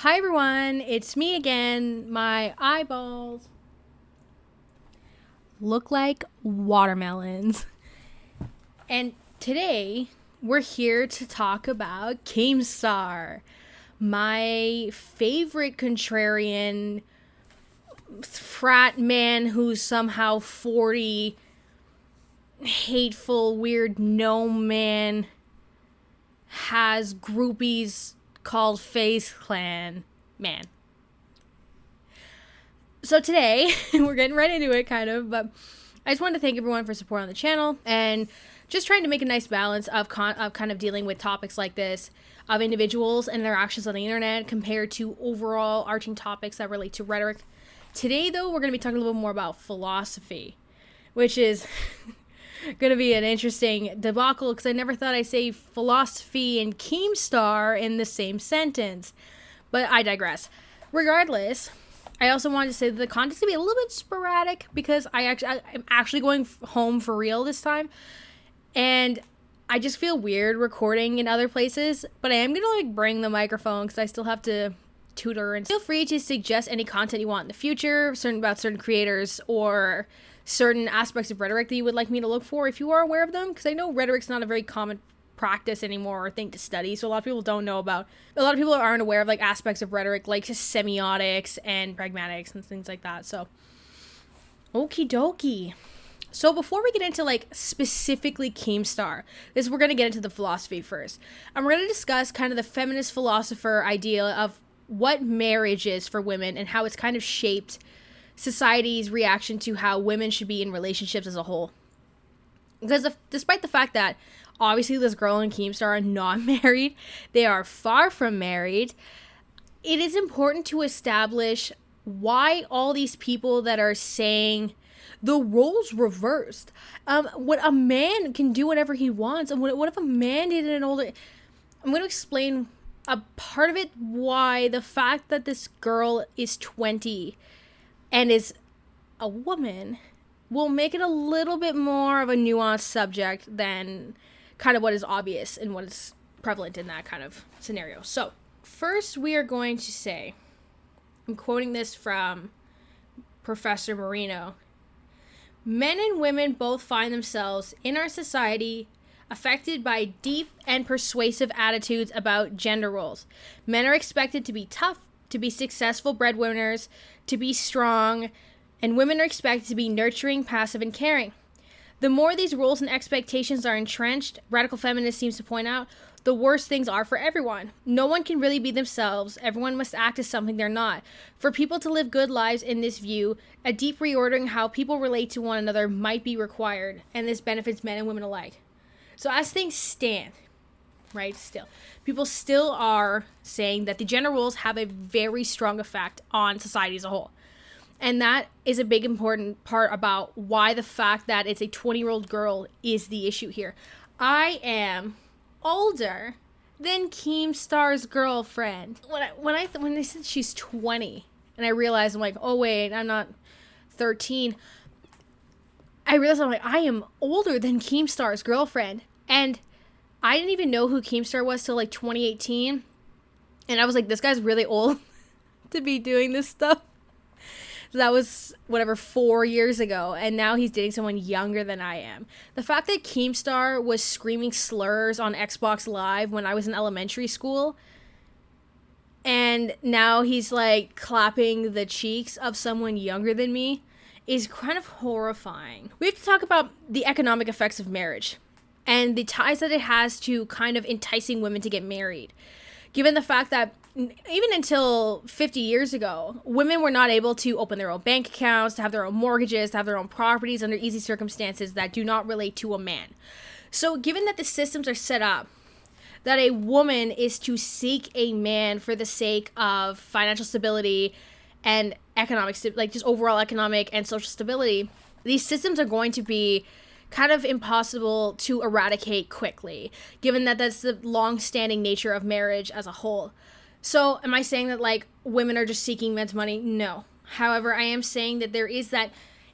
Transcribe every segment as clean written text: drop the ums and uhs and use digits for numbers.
Hi everyone, it's me again. My eyeballs look like watermelons. And today we're here to talk about Keemstar, my favorite contrarian frat man who's somehow 40, hateful, weird gnome man, has groupies called Face Clan man. So today, we're getting right into it kind of, but I just wanted to thank everyone for support on the channel and just trying to make a nice balance of kind of dealing with topics like this, of individuals and their actions on the internet compared to overall arching topics that relate to rhetoric. Today, though, we're going to be talking a little bit more about philosophy, which is going to be an interesting debacle because I never thought I'd say philosophy and Keemstar in the same sentence. But I digress. Regardless, I also wanted to say that the content's going to be a little bit sporadic because I'm actually going home for real this time. And I just feel weird recording in other places. But I am going to bring the microphone because I still have to tutor. And feel free to suggest any content you want in the future, about certain creators or certain aspects of rhetoric that you would like me to look for if you are aware of them, because I know rhetoric's not a very common practice anymore or thing to study, so a lot of people don't know about, a lot of people aren't aware of like aspects of rhetoric like semiotics and pragmatics and things like that. So okie dokie. So before we get into like specifically Keemstar, we're going to get into the philosophy first, and we're going to discuss kind of the feminist philosopher idea of what marriage is for women and how it's kind of shaped society's reaction to how women should be in relationships as a whole. Because despite the fact that obviously this girl and Keemstar are not married, they are far from married, it is important to establish why all these people that are saying the roles reversed, what a man can do whatever he wants, and what if a man did an older... I'm going to explain a part of it, why the fact that this girl is 20 and is a woman will make it a little bit more of a nuanced subject than kind of what is obvious and what is prevalent in that kind of scenario. So, first we are going to say, I'm quoting this from Professor Marino, men and women both find themselves in our society affected by deep and persuasive attitudes about gender roles. Men are expected to be tough, to be successful breadwinners, to be strong, and women are expected to be nurturing, passive, and caring. The more these roles and expectations are entrenched, radical feminists seems to point out, the worse things are for everyone. No one can really be themselves. Everyone must act as something they're not. For people to live good lives in this view, a deep reordering how people relate to one another might be required, and this benefits men and women alike. So as things stand, right, people still are saying that the gender roles have a very strong effect on society as a whole. And that is a big important part about why the fact that it's a 20-year-old girl is the issue here. I am older than Keemstar's girlfriend. When they said she's 20, and I realized, I'm like, oh wait, I'm not 13. I realized I'm like, I am older than Keemstar's girlfriend. And I didn't even know who Keemstar was till like 2018. And I was like, this guy's really old to be doing this stuff. So that was, 4 years ago. And now he's dating someone younger than I am. The fact that Keemstar was screaming slurs on Xbox Live when I was in elementary school, and now he's like clapping the cheeks of someone younger than me, is kind of horrifying. We have to talk about the economic effects of marriage and the ties that it has to kind of enticing women to get married. Given the fact that even until 50 years ago, women were not able to open their own bank accounts, to have their own mortgages, to have their own properties under easy circumstances that do not relate to a man. So given that the systems are set up that a woman is to seek a man for the sake of financial stability and economic, like just overall economic and social stability, these systems are going to be kind of impossible to eradicate quickly, given that that's the long-standing nature of marriage as a whole. So am I saying that like women are just seeking men's money? No. However, I am saying that there is that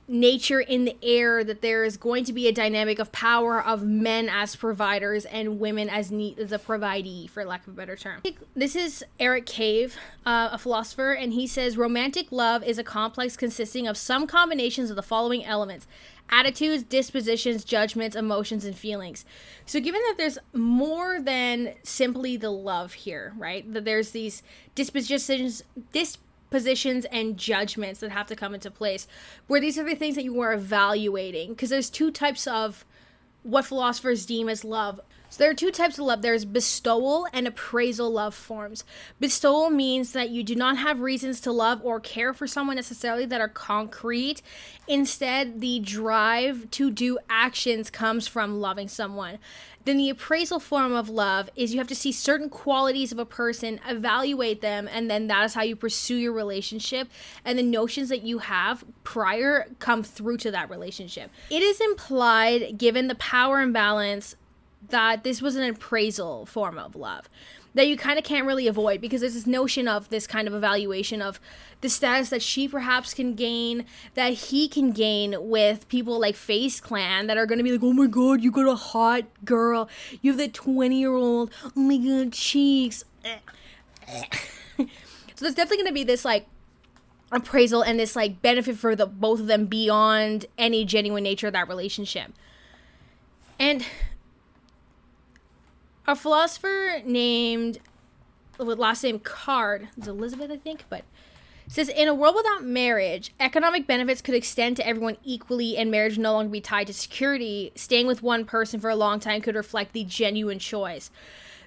nature in the air that there is going to be a dynamic of power of men as providers and women as a providee, for lack of a better term. This is Eric Cave, a philosopher, and he says romantic love is a complex consisting of some combinations of the following elements: attitudes, dispositions, judgments, emotions, and feelings. So given that there's more than simply the love here, right? That there's these dispositions and judgments that have to come into place, where these are the things that you are evaluating, because there's two types of what philosophers deem as love. So there are two types of love. There's bestowal and appraisal love forms. Bestowal means that you do not have reasons to love or care for someone necessarily that are concrete. Instead, the drive to do actions comes from loving someone. Then the appraisal form of love is you have to see certain qualities of a person, evaluate them, and then that is how you pursue your relationship, and the notions that you have prior come through to that relationship. It is implied, given the power imbalance, that this was an appraisal form of love that you kind of can't really avoid, because there's this notion of this kind of evaluation of the status that she perhaps can gain, that he can gain with people like FaZe Clan that are going to be like, oh my god, you got a hot girl, you have that 20-year-old, oh my god, cheeks. So there's definitely going to be this like appraisal and this like benefit for the both of them beyond any genuine nature of that relationship. And a philosopher named, with last name Card, it's Elizabeth, I think, but says, in a world without marriage, economic benefits could extend to everyone equally and marriage no longer be tied to security. Staying with one person for a long time could reflect the genuine choice.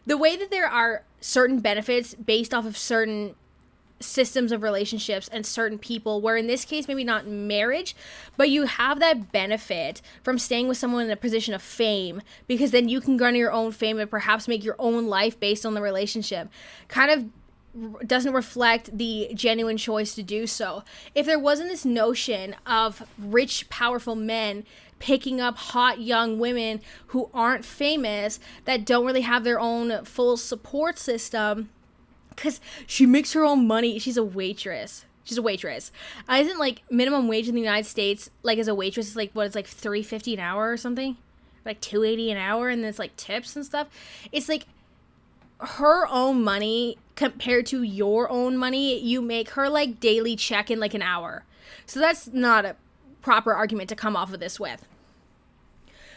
The way that there are certain benefits based off of certain systems of relationships and certain people, where in this case maybe not marriage, but you have that benefit from staying with someone in a position of fame, because then you can garner your own fame and perhaps make your own life based on the relationship, kind of doesn't reflect the genuine choice to do so. If there wasn't this notion of rich, powerful men picking up hot young women who aren't famous, that don't really have their own full support system, because she makes her own money. She's a waitress. Isn't like minimum wage in the United States, like as a waitress, is like what, it's like $3.50 an hour or something, like $2.80 an hour, and then it's like tips and stuff. It's like her own money compared to your own money. You make her like daily check in like an hour. So that's not a proper argument to come off of this with.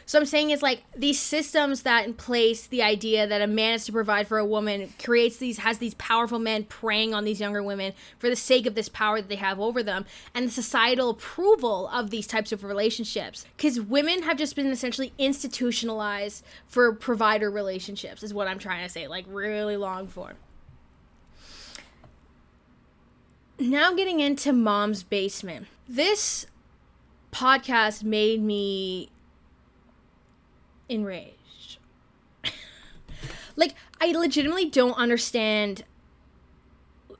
So I'm saying is like these systems that in place, the idea that a man is to provide for a woman has these powerful men preying on these younger women for the sake of this power that they have over them, and the societal approval of these types of relationships. Because women have just been essentially institutionalized for provider relationships, is what I'm trying to say, like really long form. Now getting into Mom's Basement. This podcast made me enraged. Like, I legitimately don't understand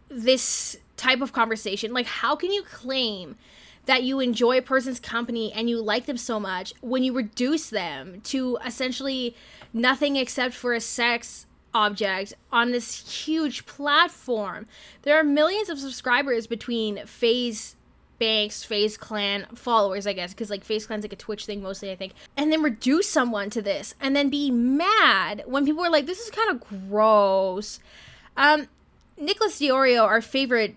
this type of conversation. Like, how can you claim that you enjoy a person's company and you like them so much when you reduce them to essentially nothing except for a sex object on this huge platform? There are millions of subscribers between FaZe Banks, FaZe Clan followers, I guess, because like FaZe Clan's like a Twitch thing mostly, I think, and then reduce someone to this and then be mad when people are like, this is kind of gross. Nicholas Diorio, our favorite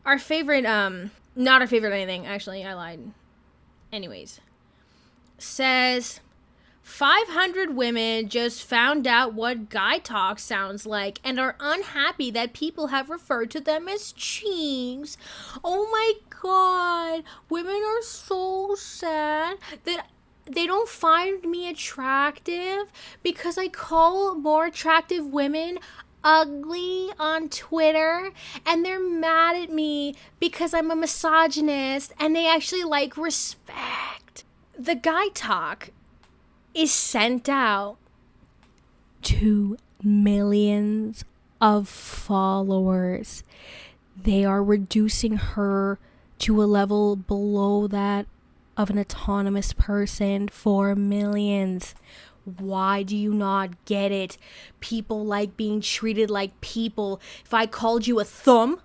our favorite not our favorite anything, actually, I lied, anyways, says 500 women just found out what guy talk sounds like and are unhappy that people have referred to them as chinks. Oh my god, women are so sad that they don't find me attractive because I call more attractive women ugly on Twitter, and they're mad at me because I'm a misogynist and they actually like respect. The guy talk is sent out to millions of followers. They are reducing her to a level below that of an autonomous person for millions. Why do you not get it? People like being treated like people. If I called you a thumb,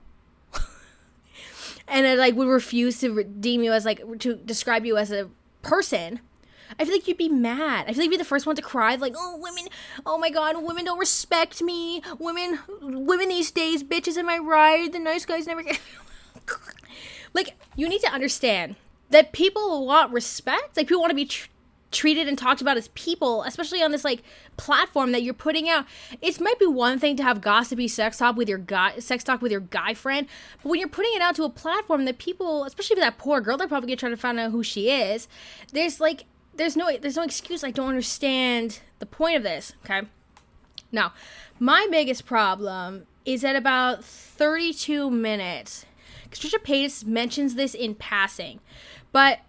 and I like would refuse to deem you as like to describe you as a person, I feel like you'd be mad. I feel like you'd be the first one to cry, like, oh, women, oh my god, women don't respect me. Women these days, bitches, am I right? The nice guys never get. Like, you need to understand that people want respect. Like, people want to be treated and talked about as people, especially on this, like, platform that you're putting out. It might be one thing to have gossipy sex talk with your guy friend, but when you're putting it out to a platform that people, especially for that poor girl, they're probably gonna try to find out who she is. There's no excuse. I don't understand the point of this, okay? Now, my biggest problem is at about 32 minutes, because Trisha Paytas mentions this in passing, but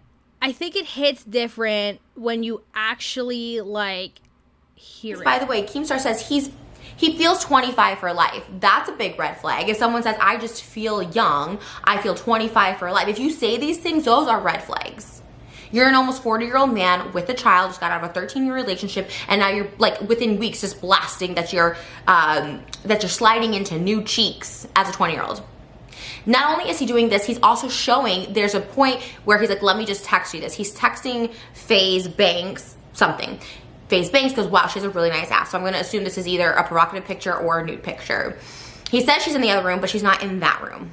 I think it hits different when you actually, like, hear it. By the way, Keemstar says he feels 25 for life. That's a big red flag. If someone says, I just feel young, I feel 25 for life. If you say these things, those are red flags. You're an almost 40-year-old man with a child, just got out of a 13-year relationship, and now you're, like, within weeks just blasting that you're sliding into new cheeks as a 20-year-old. Not only is he doing this, he's also showing, there's a point where he's like, let me just text you this. He's texting FaZe Banks something. FaZe Banks goes, wow, she has a really nice ass. So I'm gonna assume this is either a provocative picture or a nude picture. He says she's in the other room, but she's not in that room.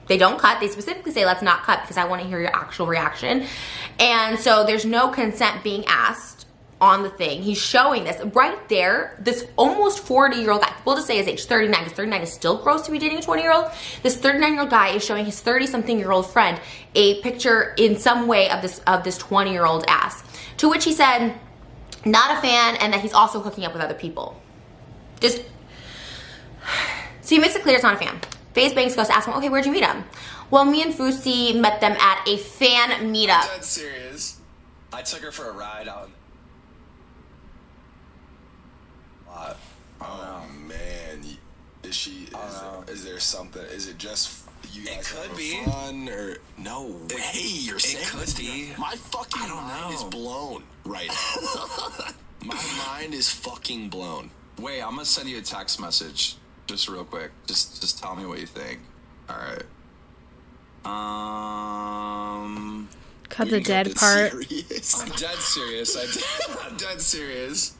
They don't cut. They specifically say, let's not cut because I want to hear your actual reaction. And so there's no consent being asked on the thing. He's showing this right there. This almost 40-year-old guy, we'll just say his age, 39, because 39 is still gross to be dating a 20-year-old. This 39-year-old guy is showing his 30-something-year-old friend a picture in some way of this 20-year-old ass. To which he said, not a fan, and that he's also hooking up with other people. Just, so he makes it clear it's not a fan. FaZe Banks goes to ask him, okay, where'd you meet him? Well, me and Fusi met them at a fan meetup. I'm dead serious. I took her for a ride out. Oh man, is there something? Is it just you guys It could having be fun or no way? You're saying it could this? be. My fucking mind is blown right now. My mind is fucking blown. Wait, I'm gonna send you a text message just real quick. Just tell me what you think. All right. Cut the dead part. Serious? I'm dead serious. I'm dead serious.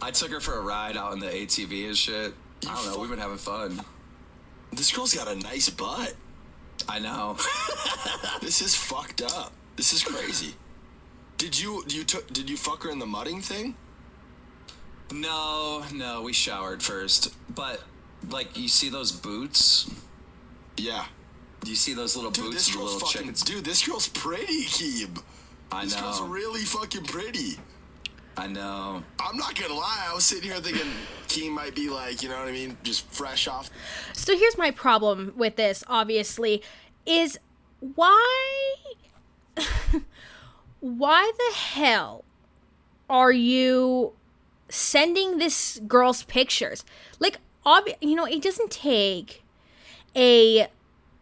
I took her for a ride out in the ATV and shit. I don't know. We've been having fun. This girl's got a nice butt. I know. This is fucked up. This is crazy. Did you fuck her in the mudding thing? No, we showered first. But like, you see those boots? Yeah. Do you see those little Dude, boots? this The girl's little fucking. chickens? Dude, this girl's pretty, Keeb. This girl's really fucking pretty. I know. I'm not gonna lie, I was sitting here thinking Keem might be like, you know what I mean, just fresh off. So here's my problem with this, obviously, is why the hell are you sending this girl's pictures? Like, it doesn't take it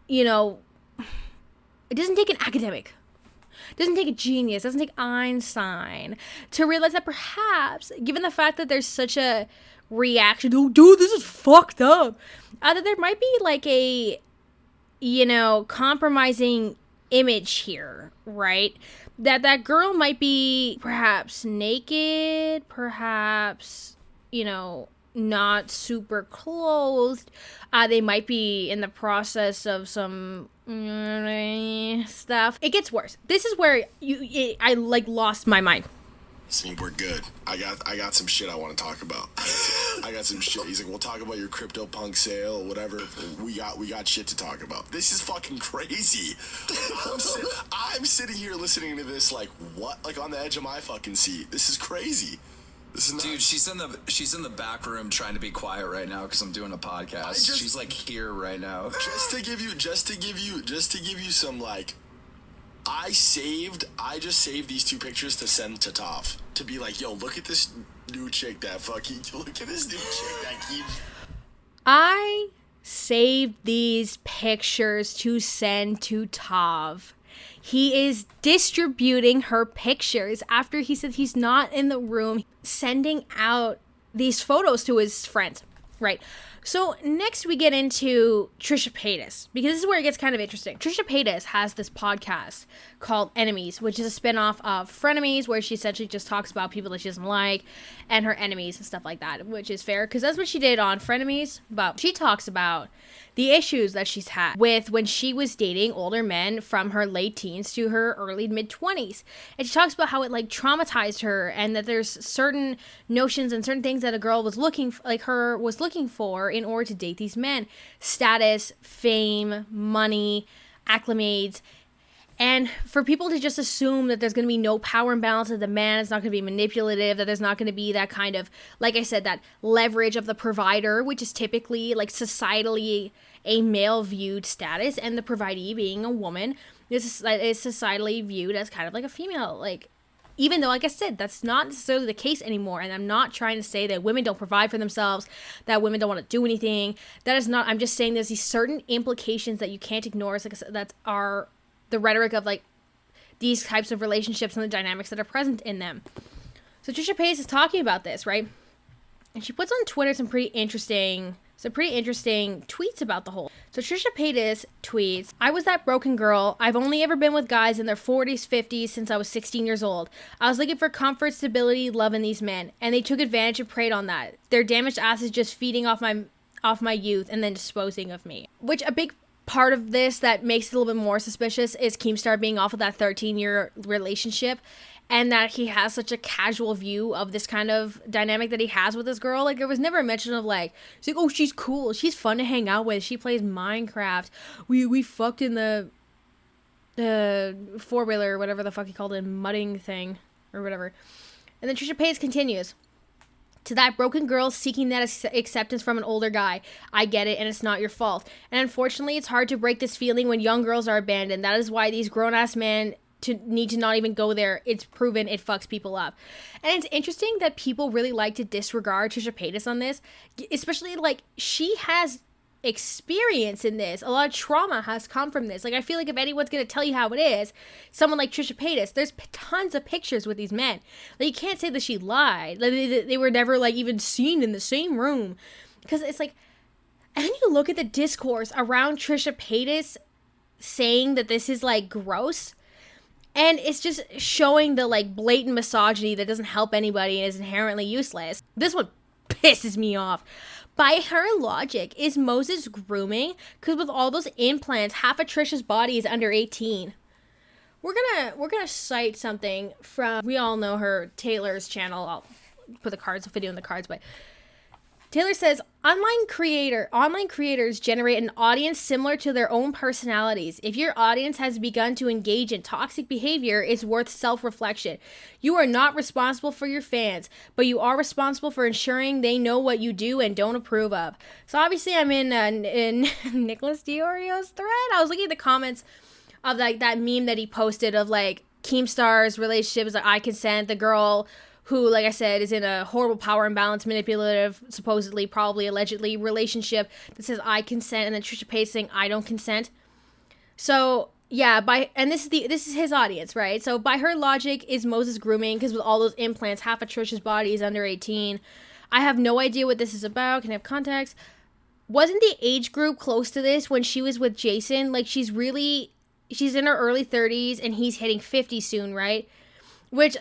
doesn't take an academic. Doesn't take a genius, doesn't take Einstein to realize that perhaps, given the fact that there's such a reaction, oh, dude, this is fucked up, that there might be like a, compromising image here, right? That girl might be perhaps naked, perhaps, not super clothed. They might be in the process of some stuff. It gets worse. This is where I lost my mind. See, we're good. I got some shit I want to talk about. I got some shit. He's like, we'll talk about your CryptoPunk sale, whatever. We got shit to talk about. This is fucking crazy. I'm sitting here listening to this like, what? Like on the edge of my fucking seat. This is crazy. This is nuts. Dude, she's in the back room trying to be quiet right now because I'm doing a podcast. She's like here right now. Just to give you some like, I just saved these two pictures to send to Toph to be like, yo, look at this new chick that fucking look at this new chick that keeps. I saved these pictures to send to Toph. He is distributing her pictures after he said he's not in the room, sending out these photos to his friends. Right. So next we get into Trisha Paytas, because this is where it gets kind of interesting. Trisha Paytas has this podcast called Enemies, which is a spinoff of Frenemies, where she essentially just talks about people that she doesn't like and her enemies and stuff like that, which is fair because that's what she did on Frenemies. But she talks about the issues that she's had with when she was dating older men from her late teens to her early mid-20s. And she talks about how it like traumatized her, and that there's certain notions and certain things that a girl was looking for in order to date these men: status, fame, money, acclimates. And for people to just assume that there's going to be no power imbalance, that the man is not going to be manipulative, that there's not going to be that kind of, like I said, that leverage of the provider, which is typically like societally a male viewed status, and the providee being a woman is societally viewed as kind of like a female, like, even though, like I said, that's not necessarily the case anymore. And I'm not trying to say that women don't provide for themselves, that women don't want to do anything. That is not, I'm just saying there's these certain implications that you can't ignore. It's like, that are the rhetoric of like these types of relationships and the dynamics that are present in them. So Trisha Paytas is talking about this, right? And she puts on Twitter some pretty interesting tweets about the whole. So Trisha Paytas tweets, "I was that broken girl. I've only ever been with guys in their 40s, 50s since I was 16 years old. I was looking for comfort, stability, love in these men, and they took advantage and preyed on that. Their damaged asses just feeding off my youth and then disposing of me." Which, a big part of this that makes it a little bit more suspicious is Keemstar being off of that 13-year relationship, and that he has such a casual view of this kind of dynamic that he has with this girl. Like, there was never a mention of like, it's like, oh, she's cool, she's fun to hang out with, she plays Minecraft, we fucked in the four-wheeler or whatever the fuck he called it, mudding thing or whatever. And then Trisha Paytas continues, "To that broken girl seeking that acceptance from an older guy, I get it, and it's not your fault. And unfortunately, it's hard to break this feeling when young girls are abandoned. That is why these grown-ass men need to not even go there. It's proven it fucks people up." And it's interesting that people really like to disregard Trisha Paytas on this, especially like she has experience in this. A lot of trauma has come from this. Like, I feel like if anyone's going to tell you how it is, someone like Trisha Paytas. There's tons of pictures with these men. Like, you can't say that she lied. Like, they were never like even seen in the same room, because it's like, and then you look at the discourse around Trisha Paytas saying that this is like gross, and it's just showing the like blatant misogyny that doesn't help anybody and is inherently useless. This one pisses me off. By her logic, is Moses grooming? Because with all those implants, half of Trisha's body is under 18. We're gonna cite something from, we all know her, Taylor's channel. I'll put the video in the cards, but Taylor says, online creators generate an audience similar to their own personalities. If your audience has begun to engage in toxic behavior, it's worth self-reflection. You are not responsible for your fans, but you are responsible for ensuring they know what you do and don't approve of. So obviously I'm in Nicholas Diorio's thread. I was looking at the comments of like that meme that he posted of like Keemstar's relationship is like, I consent, the girl who, like I said, is in a horrible power imbalance, manipulative, supposedly, probably, allegedly, relationship that says, I consent, and then Trisha Paytas saying, I don't consent. So, yeah, and this is his audience, right? So, by her logic, is Moses grooming? Because with all those implants, half of Trisha's body is under 18. I have no idea what this is about. Can I have context? Wasn't the age group close to this when she was with Jason? Like, she's in her early 30s, and he's hitting 50 soon, right? Which,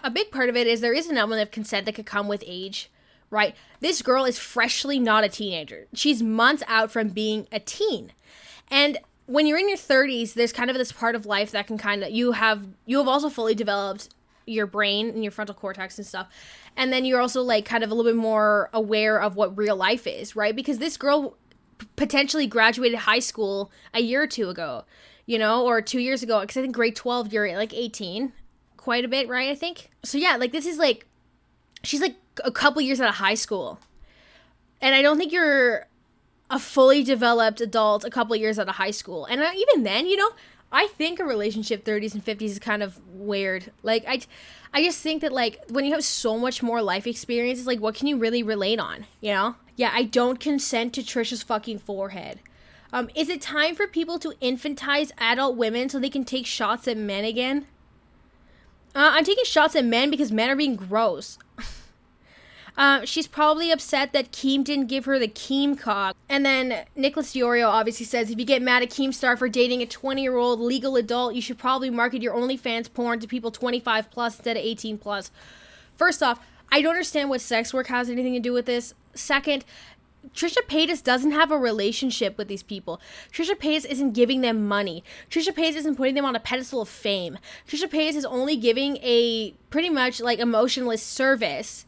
a big part of it is there is an element of consent that could come with age, right? This girl is freshly not a teenager. She's months out from being a teen. And when you're in your 30s, there's kind of this part of life that can kind of, you have also fully developed your brain and your frontal cortex and stuff. And then you're also like kind of a little bit more aware of what real life is, right? Because this girl potentially graduated high school a year or two ago, or 2 years ago. Because I think grade 12, you're like 18. Quite a bit, right? I think. So yeah, like this is like, she's like a couple years out of high school. And I don't think you're a fully developed adult a couple years out of high school. And even then, I think a relationship 30s and 50s is kind of weird. Like, I just think that like when you have so much more life experience, it's like, what can you really relate on, Yeah, I don't consent to Trisha's fucking forehead. Is it time for people to infantize adult women so they can take shots at men again? I'm taking shots at men because men are being gross. She's probably upset that Keem didn't give her the Keem cock. And then Nicholas Diorio obviously says, if you get mad at Keemstar for dating a 20-year-old legal adult, you should probably market your OnlyFans porn to people 25 plus instead of 18 plus. First off, I don't understand what sex work has anything to do with this. Second, Trisha Paytas doesn't have a relationship with these people. Trisha Paytas isn't giving them money. Trisha Paytas isn't putting them on a pedestal of fame. Trisha Paytas is only giving a pretty much like emotionless service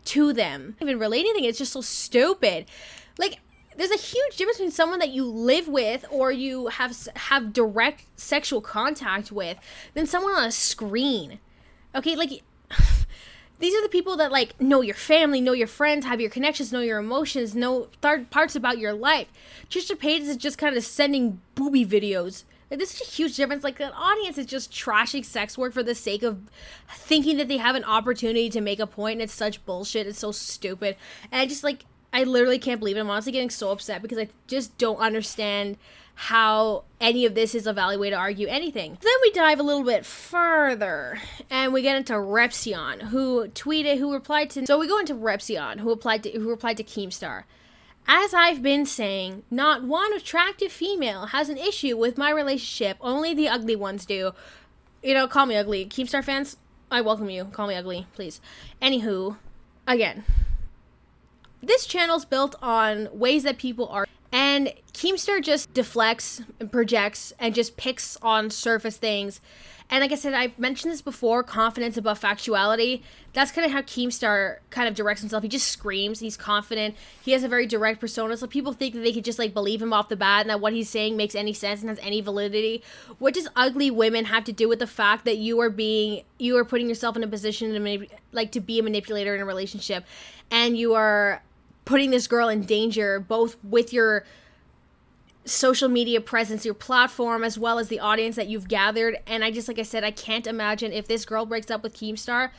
to them. Even relating thing, it's just so stupid. Like, there's a huge difference between someone that you live with or you have direct sexual contact with than someone on a screen. Okay, like these are the people that like know your family, know your friends, have your connections, know your emotions, know parts about your life. Trisha Paytas is just kind of sending booby videos. Like, this is a huge difference. Like, the audience is just trashing sex work for the sake of thinking that they have an opportunity to make a point, and it's such bullshit. It's so stupid. And I literally can't believe it. I'm honestly getting so upset because I just don't understand how any of this is a valid way to argue anything. Then we dive a little bit further and we get into Repzion, who replied to Keemstar. As I've been saying, not one attractive female has an issue with my relationship. Only the ugly ones do. You know, call me ugly. Keemstar fans, I welcome you. Call me ugly, please. Anywho, again, this channel's built on ways that people are, and Keemstar just deflects and projects and just picks on surface things. And like I said, I've mentioned this before, confidence above factuality. That's kind of how Keemstar kind of directs himself. He just screams. He's confident. He has a very direct persona. So people think that they could just like believe him off the bat and that what he's saying makes any sense and has any validity. What does ugly women have to do with the fact that you are putting yourself in a position to be a manipulator in a relationship, and you are putting this girl in danger both with your social media presence, your platform, as well as the audience that you've gathered. And like I said, I can't imagine if this girl breaks up with Keemstar,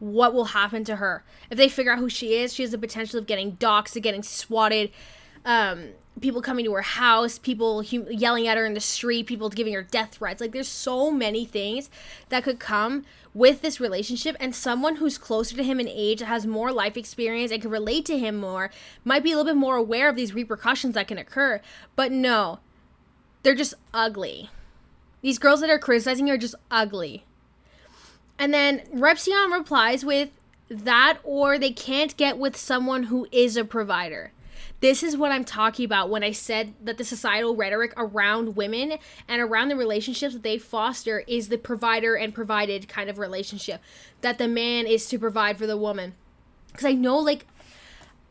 what will happen to her. If they figure out who she has the potential of getting doxxed, of getting swatted, people coming to her house, people yelling at her in the street, people giving her death threats. Like, there's so many things that could come with this relationship, and someone who's closer to him in age, has more life experience and can relate to him more, might be a little bit more aware of these repercussions that can occur. But no, they're just ugly. These girls that are criticizing her are just ugly. And then Repzion replies with that, or they can't get with someone who is a provider. This is what I'm talking about when I said that the societal rhetoric around women and around the relationships that they foster is the provider and provided kind of relationship. That the man is to provide for the woman. Because I know, like,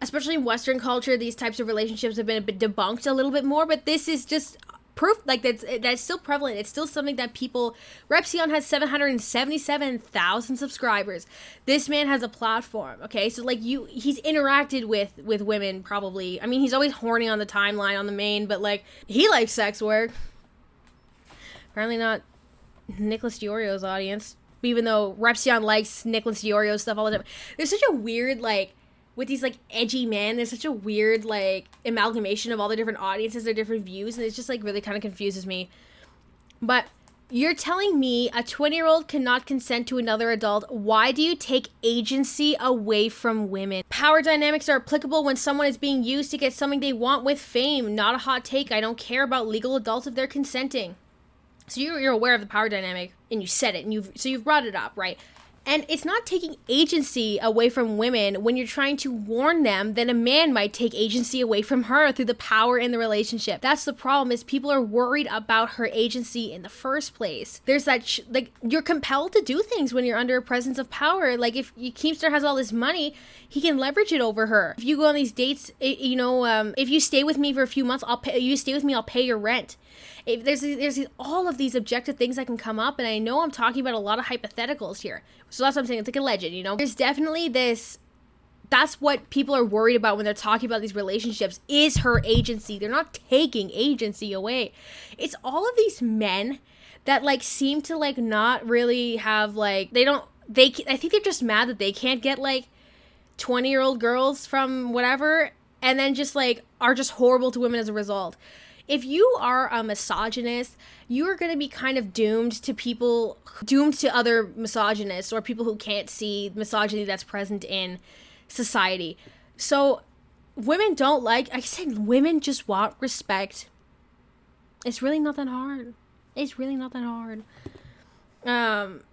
especially in Western culture, these types of relationships have been a bit debunked a little bit more, but this is just proof, like, that's still prevalent. It's still something that people... Repzion has 777,000 subscribers. This man has a platform, okay? So, like, he's interacted with women, probably. I mean, he's always horny on the timeline, on the main, but, like, he likes sex work. Apparently not Nicholas Diorio's audience, even though Repzion likes Nicholas Diorio's stuff all the time. There's such a weird, like... with these, like, edgy men, there's such a weird, like, amalgamation of all the different audiences, their different views, and it's just, like, really kind of confuses me. But you're telling me a 20-year-old cannot consent to another adult. Why do you take agency away from women? Power dynamics are applicable when someone is being used to get something they want with fame. Not a hot take. I don't care about legal adults if they're consenting. So you're aware of the power dynamic, and you said it, and you've brought it up, right? And it's not taking agency away from women when you're trying to warn them that a man might take agency away from her through the power in the relationship. That's the problem, is people are worried about her agency in the first place. There's that, like, you're compelled to do things when you're under a presence of power. Like, if Keemstar has all this money, he can leverage it over her. If you go on these dates, if you stay with me for a few months, I'll pay your rent. If there's all of these objective things that can come up, and I know I'm talking about a lot of hypotheticals here, so that's what I'm saying. It's like a legend, you know. There's definitely this. That's what people are worried about when they're talking about these relationships, is her agency. They're not taking agency away. It's all of these men that, like, seem to, like, not really have, like, I think they're just mad that they can't get, like, 20-year-old girls from whatever, and then just, like, are just horrible to women as a result. If you are a misogynist, you are going to be kind of doomed to other misogynists or people who can't see misogyny that's present in society. So women don't like, I said women just want respect. It's really not that hard. It's really not that hard.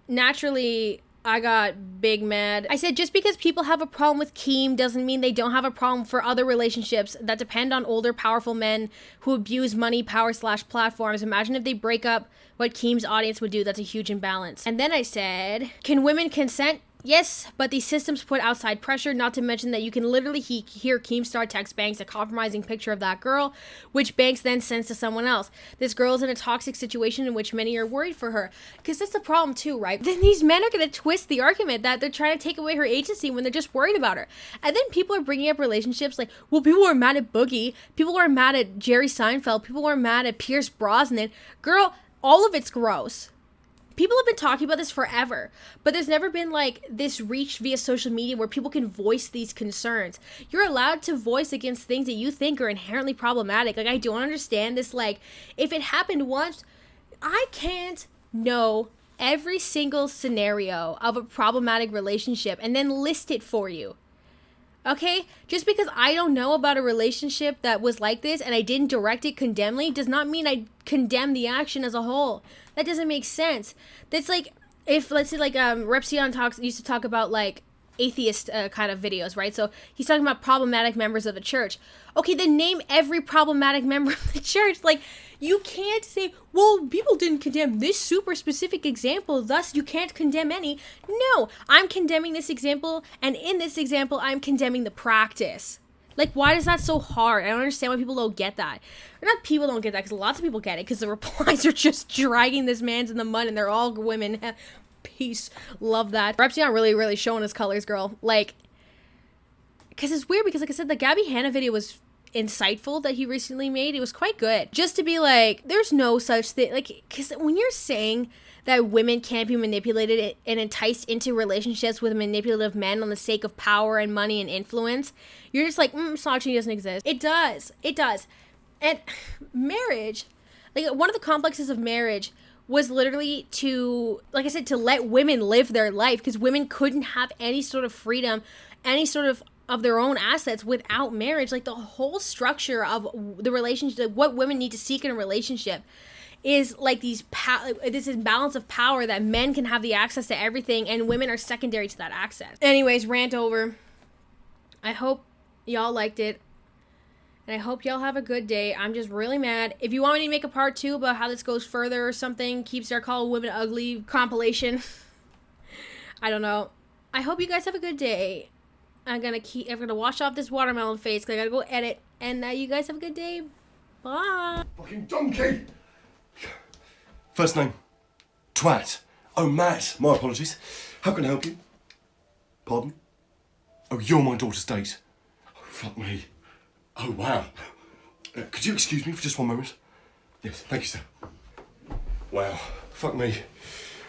Naturally, I got big mad. I said just because people have a problem with Keem doesn't mean they don't have a problem for other relationships that depend on older, powerful men who abuse money, power / platforms. Imagine if they break up, what Keem's audience would do. That's a huge imbalance. And then I said, can women consent? Yes, but these systems put outside pressure, not to mention that you can literally hear Keemstar text Banks a compromising picture of that girl, which Banks then sends to someone else. This girl is in a toxic situation in which many are worried for her. Because that's the problem too, right? Then these men are going to twist the argument that they're trying to take away her agency when they're just worried about her. And then people are bringing up relationships like, well, people are mad at Boogie, people are mad at Jerry Seinfeld, people are mad at Pierce Brosnan. Girl, all of it's gross. People have been talking about this forever, but there's never been like this reach via social media where people can voice these concerns. You're allowed to voice against things that you think are inherently problematic. Like, I don't understand this. Like, if it happened once, I can't know every single scenario of a problematic relationship and then list it for you. Okay? Just because I don't know about a relationship that was like this and I didn't direct it condemningly does not mean I condemn the action as a whole. That doesn't make sense. That's like, if, let's say, like, Repzion used to talk about, like, atheist kind of videos, right? So he's talking about problematic members of the church. Okay, then name every problematic member of the church. Like, you can't say, well, people didn't condemn this super specific example, thus you can't condemn any. No, I'm condemning this example, and in this example, I'm condemning the practice. Like, why is that so hard? I don't understand why people don't get that. Or not people don't get that, because lots of people get it, because the replies are just dragging this man's in the mud, and they're all women. Peace. Love that. Repzion really, really showing his colors, girl. Like, because it's weird, because like I said, the Gabby Hanna video was insightful that he recently made. It was quite good. Just to be like, there's no such thing. Like, because when you're saying that women can't be manipulated and enticed into relationships with manipulative men on the sake of power and money and influence, you're just like, misogyny doesn't exist. It does. It does. And marriage, like, one of the complexes of marriage was literally to, like I said, to let women live their life, because women couldn't have any sort of freedom, any sort of their own assets without marriage. Like, the whole structure of the relationship, what women need to seek in a relationship, is like this imbalance of power that men can have the access to everything and women are secondary to that access. Anyways, rant over. I hope y'all liked it. And I hope y'all have a good day. I'm just really mad. If you want me to make a part 2 about how this goes further or something, Keemstar Call Women Ugly compilation. I don't know. I hope you guys have a good day. I'm gonna wash off this watermelon face because I gotta go edit. And you guys have a good day. Bye. Fucking donkey! First name, Twat. Oh, Matt. My apologies. How can I help you? Pardon? Oh, you're my daughter's date. Oh, fuck me. Oh, wow. Could you excuse me for just one moment? Yes, thank you, sir. Wow. Fuck me.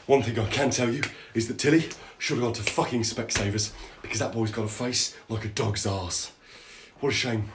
One thing I can tell you is that Tilly should have gone to fucking Specsavers because that boy's got a face like a dog's arse. What a shame.